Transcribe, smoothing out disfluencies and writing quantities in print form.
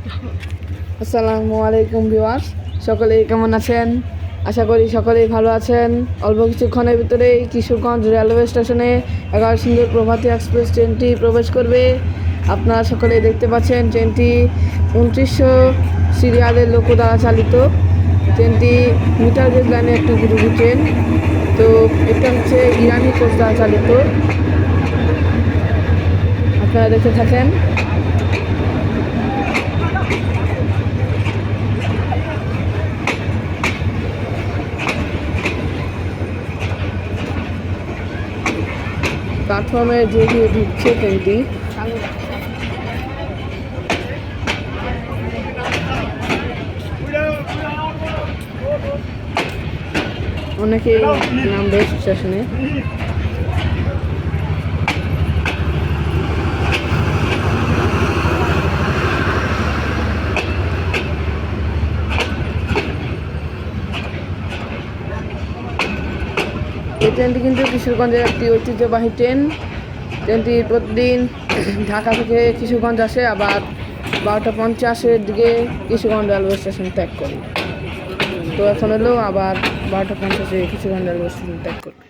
আসসালামু আলাইকুম ভিউয়ার্স, সকলেই কেমন আছেন? আশা করি সকলেই ভালো আছেন। অল্প কিছুক্ষণের ভিতরেই কিশোরগঞ্জ রেলওয়ে স্টেশনে 11 সিন্ধুর প্রভাতী এক্সপ্রেস ট্রেনটি প্রবেশ করবে। আপনারা সকলেই দেখতে পাচ্ছেন ট্রেনটি 2900 সিরিয়ালের লোকো দ্বারা চালিত। ট্রেনটি মিটার গেজ লাইনে একটি উপযোগী ট্রেন। তো এটা হচ্ছে ইরানি কোচ দ্বারা চালিত। আপনারা দেখতে থাকেন। প্ল্যাটফর্মে যে ঢুকছে ট্রেনটি। অনেকেই নামবে স্টেশনে। এই ট্রেনটি কিন্তু কিশোরগঞ্জের একটি ঐতিহ্যবাহী ট্রেন। ট্রেনটি প্রতিদিন ঢাকা থেকে কিশোরগঞ্জ আসে, আবার 12:50-এর দিকে কিশোরগঞ্জ রেলওয়ে স্টেশন ত্যাগ করে। তো এখন হলো আবার 12:50-এ কিশোরগঞ্জ রেলওয়ে স্টেশন ত্যাগ করবে।